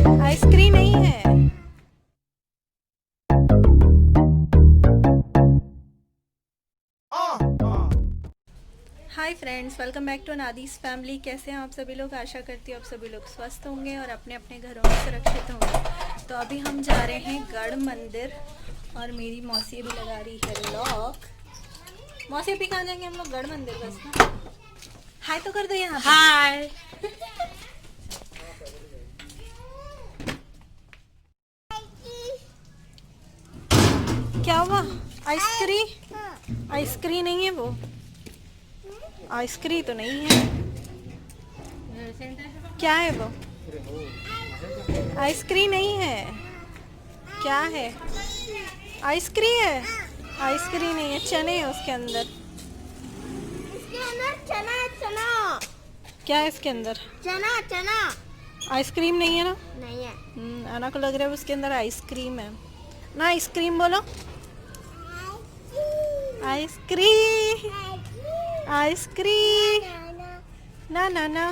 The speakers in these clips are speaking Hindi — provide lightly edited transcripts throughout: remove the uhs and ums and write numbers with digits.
आइसक्रीम नहीं है। Hi friends, welcome back to अनादीस फैमिली। कैसे हैं आप सभी लोग? आशा करती हूँ आप सभी लोग स्वस्थ होंगे और अपने अपने घरों में सुरक्षित होंगे। तो अभी हम जा रहे हैं गढ़ मंदिर और मेरी मौसी भी लगा रही है लॉक। मौसी अभी कहाँ जाएंगे हम लोग? गढ़ मंदिर बस ना। हाय तो कर दो यहाँ पे। हाय। क्या हुआ? आइसक्रीम? आइसक्रीम नहीं है वो। आइसक्रीम तो नहीं है। क्या है वो? आइसक्रीम नहीं है। क्या है? आइसक्रीम है। आइसक्रीम नहीं है, चने है उसके अंदर। इसके अंदर चना है, चना। क्या है इसके अंदर? चना चना। आइसक्रीम नहीं है ना? नहीं है। आना को लग रहा है उसके अंदर आइसक्रीम है ना। आइसक्रीम बोलो। आइसक्रीम। आइसक्रीम। ना ना ना।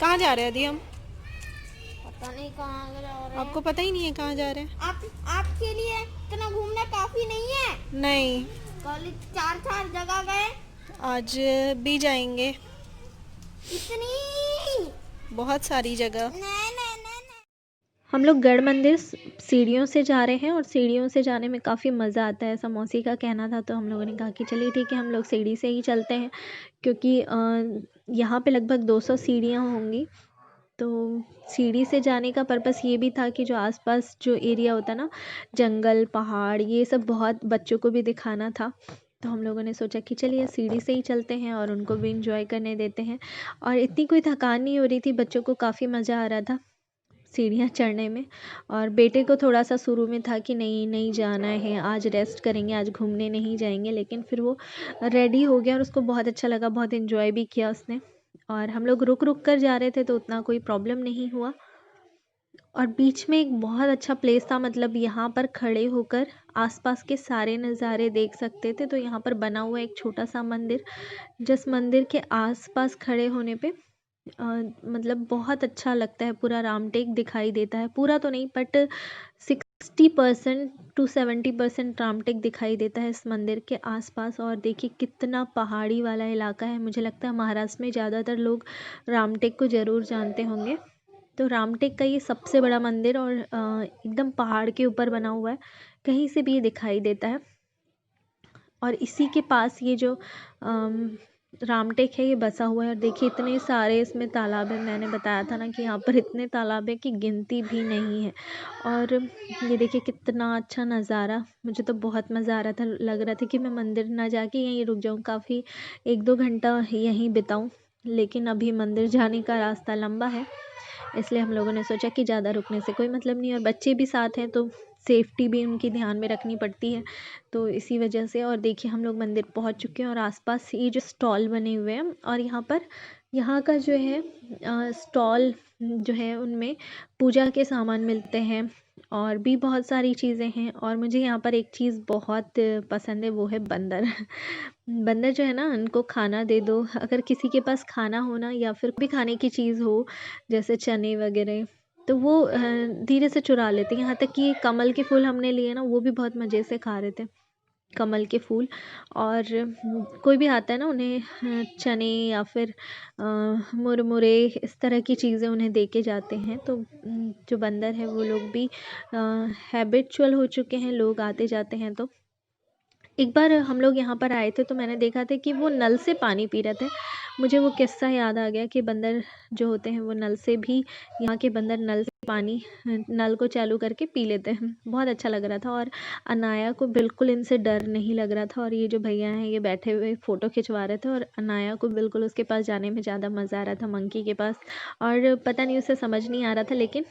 कहाँ जा रहे हैं अभी हम? पता नहीं कहाँ जा रहे हैं। आपको पता ही नहीं है कहाँ जा रहे हैं? आपके लिए इतना घूमना काफी नहीं है? नहीं, कल 4 जगह गए। आज भी जाएंगे। इतनी बहुत सारी जगह। नहीं। हम लोग गढ़ मंदिर सीढ़ियों से जा रहे हैं और सीढ़ियों से जाने में काफ़ी मज़ा आता है, ऐसा मौसी का कहना था। तो हम लोगों ने कहा कि चलिए ठीक है, हम लोग सीढ़ी से ही चलते हैं, क्योंकि यहाँ पे लगभग 200 सीढ़ियाँ होंगी। तो सीढ़ी से जाने का पर्पस ये भी था कि जो आसपास जो एरिया होता है ना, जंगल पहाड़, ये सब बहुत बच्चों को भी दिखाना था। तो हम लोगों ने सोचा कि चलिए सीढ़ी से ही चलते हैं और उनको भी इंजॉय करने देते हैं। और इतनी कोई थकान नहीं हो रही थी, बच्चों को काफ़ी मज़ा आ रहा था सीढ़ियाँ चढ़ने में। और बेटे को थोड़ा सा शुरू में था कि नहीं नहीं जाना है, आज रेस्ट करेंगे, आज घूमने नहीं जाएंगे। लेकिन फिर वो रेडी हो गया और उसको बहुत अच्छा लगा, बहुत इन्जॉय भी किया उसने। और हम लोग रुक रुक कर जा रहे थे तो उतना कोई प्रॉब्लम नहीं हुआ। और बीच में एक बहुत अच्छा प्लेस था, मतलब यहाँ पर खड़े होकर आसपास के सारे नज़ारे देख सकते थे। तो यहाँ पर बना हुआ एक छोटा सा मंदिर, जिस मंदिर के आसपास खड़े होने पे मतलब बहुत अच्छा लगता है। पूरा रामटेक दिखाई देता है, पूरा तो नहीं बट 60% to 70% रामटेक दिखाई देता है इस मंदिर के आसपास। और देखिए कितना पहाड़ी वाला इलाका है। मुझे लगता है महाराष्ट्र में ज़्यादातर लोग रामटेक को ज़रूर जानते होंगे। तो रामटेक का ये सबसे बड़ा मंदिर और एकदम पहाड़ के ऊपर बना हुआ है, कहीं से भी ये दिखाई देता है। और इसी के पास ये जो रामटेक है ये बसा हुआ है। और देखिए इतने सारे इसमें तालाब है, मैंने बताया था ना कि यहाँ पर इतने तालाब है कि गिनती भी नहीं है। और ये देखिए कितना अच्छा नज़ारा, मुझे तो बहुत मज़ा आ रहा था। लग रहा था कि मैं मंदिर ना जाके यहीं रुक जाऊँ, काफ़ी 1-2 घंटा यहीं बिताऊँ। लेकिन अभी मंदिर जाने का रास्ता लंबा है, इसलिए हम लोगों ने सोचा कि ज़्यादा रुकने से कोई मतलब नहीं। और बच्चे भी साथ हैं तो सेफ्टी भी उनकी ध्यान में रखनी पड़ती है, तो इसी वजह से। और देखिए हम लोग मंदिर पहुंच चुके हैं और आसपास ये जो स्टॉल बने हुए हैं, और यहाँ का जो है स्टॉल जो है उनमें पूजा के सामान मिलते हैं और भी बहुत सारी चीज़ें हैं। और मुझे यहाँ पर एक चीज़ बहुत पसंद है, वो है बंदर। बंदर जो है ना, उनको खाना दे दो, अगर किसी के पास खाना हो ना या फिर भी खाने की चीज़ हो जैसे चने वगैरह, तो वो धीरे से चुरा लेते हैं। यहाँ तक कि कमल के फूल हमने लिए ना, वो भी बहुत मज़े से खा रहे थे कमल के फूल। और कोई भी आता है ना, उन्हें चने या फिर मुरमुरे इस तरह की चीज़ें उन्हें दे के जाते हैं। तो जो बंदर है वो लोग भी हैबिचुअल हो चुके हैं, लोग आते जाते हैं। तो एक बार हम लोग यहाँ पर आए थे तो मैंने देखा था कि वो नल से पानी पी रहे थे। मुझे वो किस्सा याद आ गया कि बंदर जो होते हैं वो नल से भी, यहाँ के बंदर नल से पानी, नल को चालू करके पी लेते हैं। बहुत अच्छा लग रहा था। और अनाया को बिल्कुल इनसे डर नहीं लग रहा था। और ये जो भैया हैं ये बैठे हुए फ़ोटो खिंचवा रहे थे और अनाया को बिल्कुल उसके पास जाने में ज़्यादा मज़ा आ रहा था, मंकी के पास। और पता नहीं उसे समझ नहीं आ रहा था, लेकिन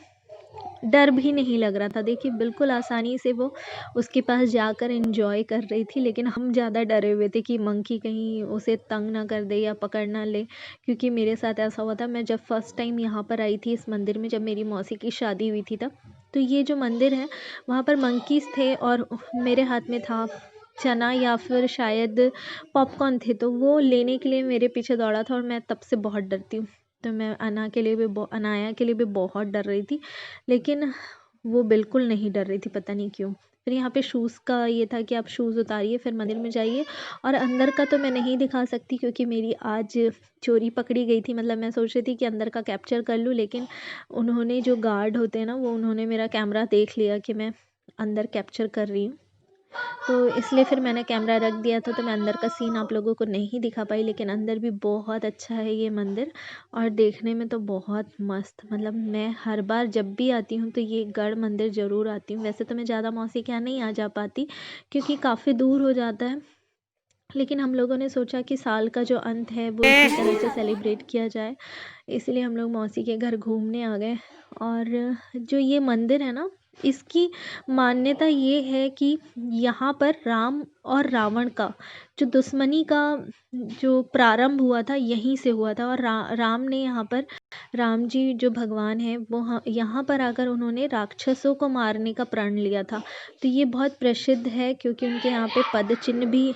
डर भी नहीं लग रहा था। देखिए बिल्कुल आसानी से वो उसके पास जाकर एंजॉय कर रही थी। लेकिन हम ज़्यादा डरे हुए थे कि मंकी कहीं उसे तंग ना कर दे या पकड़ ना ले, क्योंकि मेरे साथ ऐसा हुआ था। मैं जब फर्स्ट टाइम यहाँ पर आई थी इस मंदिर में, जब मेरी मौसी की शादी हुई थी तब, तो ये जो मंदिर है वहाँ पर मंकीज़ थे और मेरे हाथ में था चना या फिर शायद पॉपकॉर्न थे, तो वो लेने के लिए मेरे पीछे दौड़ा था और मैं तब से बहुत डरती हूँ। तो मैं अनाया के लिए भी बहुत डर रही थी, लेकिन वो बिल्कुल नहीं डर रही थी, पता नहीं क्यों। फिर यहाँ पे शूज़ का ये था कि आप शूज़ उतारिए फिर मंदिर में जाइए, और अंदर का तो मैं नहीं दिखा सकती क्योंकि मेरी आज चोरी पकड़ी गई थी। मतलब मैं सोच रही थी कि अंदर का कैप्चर कर लूँ, लेकिन उन्होंने जो गार्ड होते हैं ना, वो उन्होंने मेरा कैमरा देख लिया कि मैं अंदर कैप्चर कर रही हूँ, तो इसलिए फिर मैंने कैमरा रख दिया था, तो मैं अंदर का सीन आप लोगों को नहीं दिखा पाई। लेकिन अंदर भी बहुत अच्छा है ये मंदिर, और देखने में तो बहुत मस्त। मतलब मैं हर बार जब भी आती हूँ तो ये गढ़ मंदिर ज़रूर आती हूँ। वैसे तो मैं ज़्यादा मौसी के यहाँ नहीं आ जा पाती क्योंकि काफ़ी दूर हो जाता है, लेकिन हम लोगों ने सोचा कि साल का जो अंत है वो इसी तरह से सेलिब्रेट किया जाए, इसलिए हम लोग मौसी के घर घूमने आ गए। और जो ये मंदिर है ना, इसकी मान्यता ये है कि यहाँ पर राम और रावण का जो दुश्मनी का जो प्रारंभ हुआ था यहीं से हुआ था, और राम ने यहाँ पर, राम जी जो भगवान हैं वो यहाँ पर आकर उन्होंने राक्षसों को मारने का प्रण लिया था। तो ये बहुत प्रसिद्ध है क्योंकि उनके यहाँ पे पद चिन्ह भी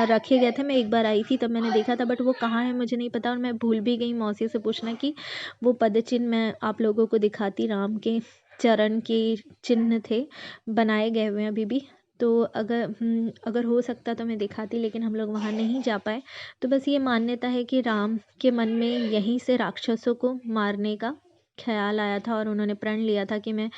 रखे गए थे। मैं एक बार आई थी तब मैंने देखा था, बट वो कहाँ है मुझे नहीं पता, और मैं भूल भी गई मौसी से पूछना कि वो पद चिन्ह मैं आप लोगों को दिखाती। राम के चरण के चिन्ह थे, बनाए गए हुए हैं अभी भी, तो अगर हो सकता तो मैं दिखाती, लेकिन हम लोग वहाँ नहीं जा पाए। तो बस ये मान्यता है कि राम के मन में यहीं से राक्षसों को मारने का ख्याल आया था, और उन्होंने प्रण लिया था कि मैं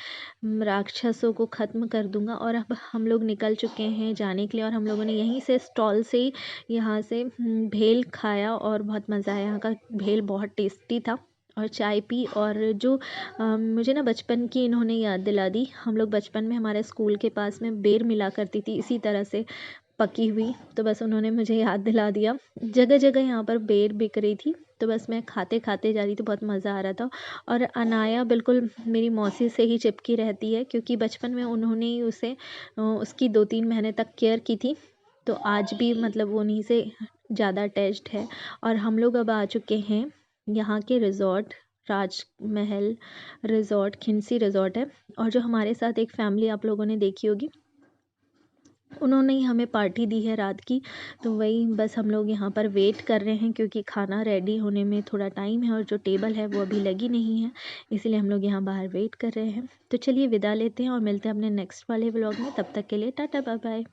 राक्षसों को ख़त्म कर दूंगा। और अब हम लोग निकल चुके हैं जाने के लिए, और हम लोगों ने यहीं से स्टॉल से ही यहाँ से भेल खाया, और बहुत मज़ा आया। यहाँ का भेल बहुत टेस्टी था, और चाय पी। और जो मुझे ना बचपन की इन्होंने याद दिला दी। हम लोग बचपन में हमारे स्कूल के पास में बेर मिला करती थी इसी तरह से पकी हुई, तो बस उन्होंने मुझे याद दिला दिया। जगह जगह यहाँ पर बेर बिक रही थी, तो बस मैं खाते खाते जा रही थी, बहुत मज़ा आ रहा था। और अनाया बिल्कुल मेरी मौसी से ही चिपकी रहती है क्योंकि बचपन में उन्होंने ही उसे उसकी 2-3 महीने तक केयर की थी, तो आज भी मतलब वो उन्हीं से ज़्यादा अटैच्ड है। और हम लोग अब आ चुके हैं यहाँ के रिज़ॉर्ट, राजमहल रिज़ॉर्ट, खिंसी रिज़ॉर्ट है। और जो हमारे साथ एक फ़ैमिली आप लोगों ने देखी होगी, उन्होंने ही हमें पार्टी दी है रात की, तो वही बस हम लोग यहाँ पर वेट कर रहे हैं क्योंकि खाना रेडी होने में थोड़ा टाइम है, और जो टेबल है वो अभी लगी नहीं है, इसलिए हम लोग यहाँ बाहर वेट कर रहे हैं। तो चलिए विदा लेते हैं और मिलते हैं अपने नेक्स्ट वाले व्लॉग में। तब तक के लिए टाटा बाय बाय।